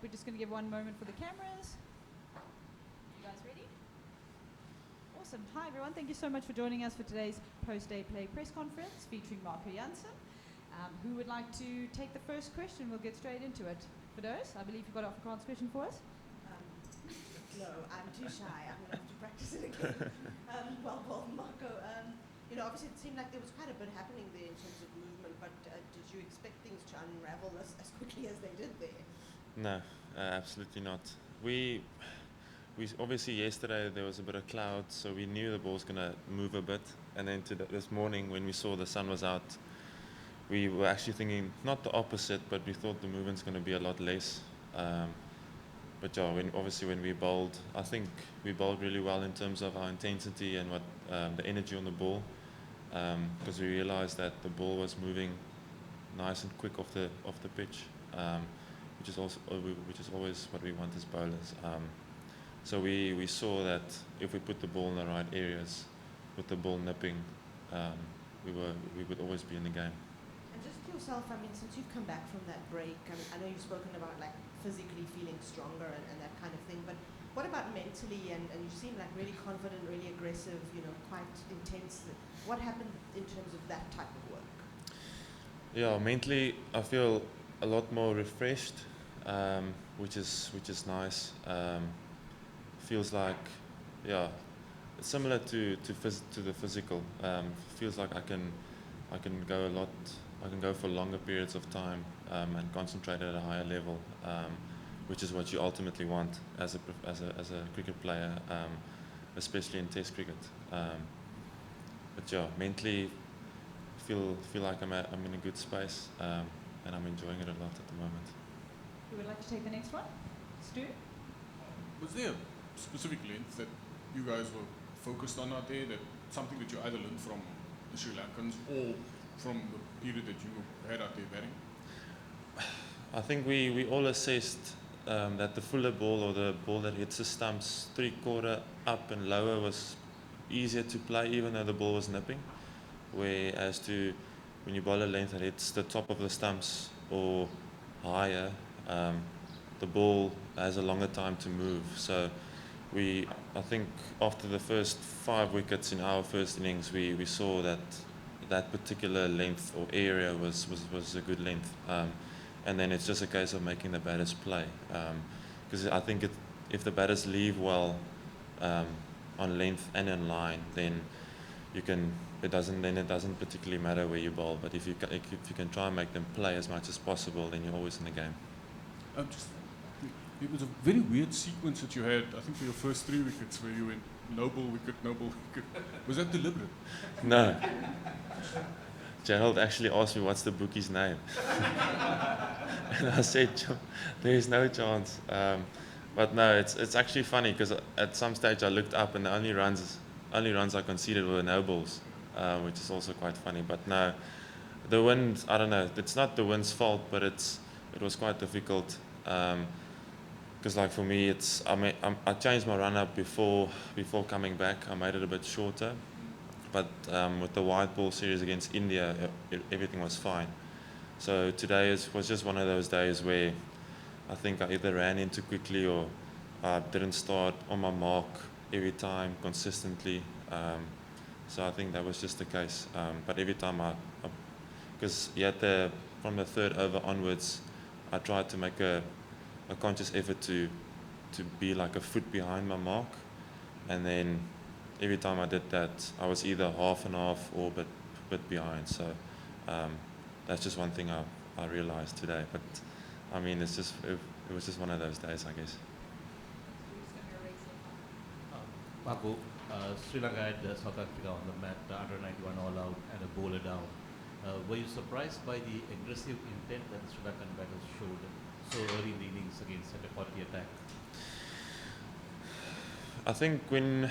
We're just going to give one moment for the cameras. You guys ready? Awesome. Hi, everyone. Thank you so much for joining us for today's post-day play press conference featuring Marco Jansen. Who would like to take the first question? We'll get straight into it. Firdous, I believe you've got an Afrikaans question for us. No, I'm too shy. I'm going to have to practice it again. Well, Marco, obviously it seemed like there was quite a bit happening there in terms of movement, but did you expect things to unravel as quickly as they did there? No, absolutely not. We obviously yesterday there was a bit of cloud, so we knew the ball was going to move a bit. And then this morning when we saw the sun was out, we were actually thinking not the opposite, but we thought the movement's going to be a lot less. But yeah, when we bowled, I think we bowled really well in terms of our intensity and what the energy on the ball, because we realized that the ball was moving nice and quick off the pitch, which is always what we want as bowlers. So we saw that if we put the ball in the right areas, with the ball nipping, we would always be in the game. And just yourself, since you've come back from that break, I know you've spoken about like physically feeling stronger and that kind of thing, but what about mentally? And you seem like really confident, really aggressive, quite intense. What happened in terms of that type of work? Yeah, mentally I feel a lot more refreshed, which is nice. Feels like, it's similar to the physical. Feels like I can go a lot. I can go for longer periods of time and concentrate at a higher level, which is what you ultimately want as a cricket player, especially in Test cricket. But yeah, mentally feel like I'm in a good space, and I'm enjoying it a lot at the moment. Who would like to take the next one? Stu? Was there a specific length that you guys were focused on out there, that something that you either learned from the Sri Lankans or from the period that you had out there batting? I think we all assessed that the fuller ball, or the ball that hits the stumps 3/4 up and lower, was easier to play even though the ball was nipping, whereas when you bowl a length that hits the top of the stumps or higher, the ball has a longer time to move. So I think after the first 5 wickets in our first innings, we saw that particular length or area was a good length, and then it's just a case of making the batters play, because I think if the batters leave well on length and in line, then it doesn't particularly matter where you bowl. But if you can try and make them play as much as possible, then you're always in the game. It was a very weird sequence that you had, I think, for your first 3 wickets, where you went no ball wicket, no ball wicket. Was that deliberate? No. Gerald actually asked me what's the bookie's name, and I said there is no chance. But no, it's actually funny because at some stage I looked up and the only runs I conceded were no balls, which is also quite funny. But no, the wind, I don't know. It's not the wind's fault, but it was quite difficult. Because like for me, I changed my run up before coming back. I made it a bit shorter, but with the white ball series against India, everything was fine. So today was just one of those days where I think I either ran in too quickly or I didn't start on my mark every time consistently. So I think that was just the case. But every time because from the 3rd over onwards, I tried to make a conscious effort to be like a foot behind my mark, and then every time I did that, I was either half and half or a bit behind. So that's just one thing I realized today. But it was just one of those days, I guess. Marco, Sri Lanka had South Africa on the mat, the under 91 all out and a bowler down. Were you surprised by the aggressive intent that the Sri Lankan batters showed so early in the innings against such a quality attack? I think when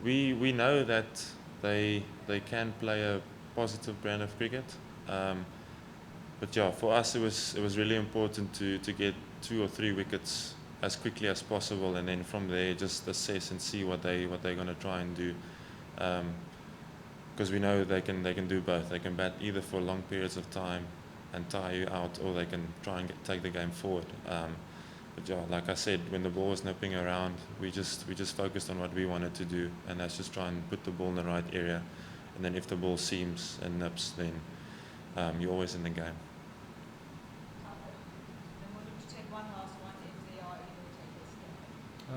we know that they can play a positive brand of cricket, but yeah, for us it was really important to get 2 or 3 wickets as quickly as possible, and then from there just assess and see what they're going to try and do, because we know they can do both. They can bat either for long periods of time and tire you out, or they can try and take the game forward. But yeah, like I said, when the ball was nipping around, we just focused on what we wanted to do, and that's just try and put the ball in the right area. And then if the ball seams and nips, then you're always in the game. Then we'll look to take one last one if they are able to take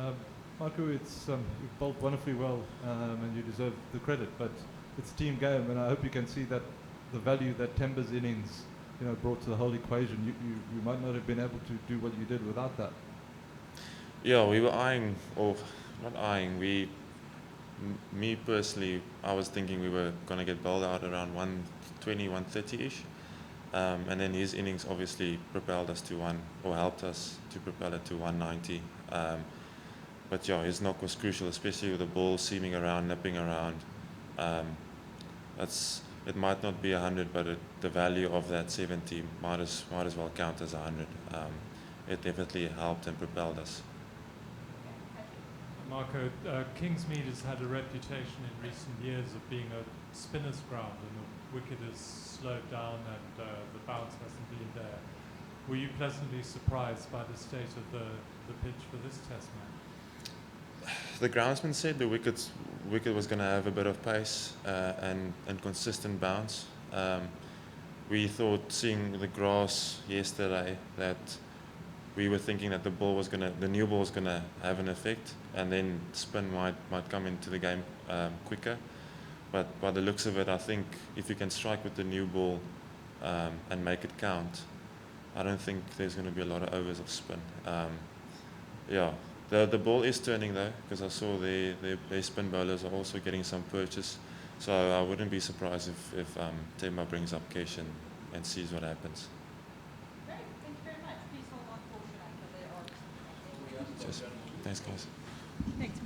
this. Marco, you've bowled wonderfully well, and you deserve the credit, but it's a team game, and I hope you can see that the value that Temba's innings, brought to the whole equation. You might not have been able to do what you did without that. Yeah, we were eyeing, or not eyeing, me personally, I was thinking we were going to get bowled out around 120, 130-ish. And then his innings obviously propelled us to helped us to propel it to 190. But yeah, his knock was crucial, especially with the ball seaming around, nipping around. It might not be 100, but the value of that 70 might as well count as 100. It definitely helped and propelled us. Marco, Kingsmead has had a reputation in recent years of being a spinner's ground, and the wicket has slowed down and the bounce hasn't been there. Were you pleasantly surprised by the state of the pitch for this test match? The groundsman said the wicket was going to have a bit of pace and consistent bounce. We thought, seeing the grass yesterday, that we were thinking that the new ball was going to have an effect, and then spin might come into the game quicker. But by the looks of it, I think if you can strike with the new ball and make it count, I don't think there's going to be a lot of overs of spin. The ball is turning though, because I saw their spin bowlers are also getting some purchase. So I wouldn't be surprised if Temba brings up Kesh and sees what happens. Great, thank you very much. Please hold on for Sri Lanka. They are. Cheers. Thanks, guys. Thanks.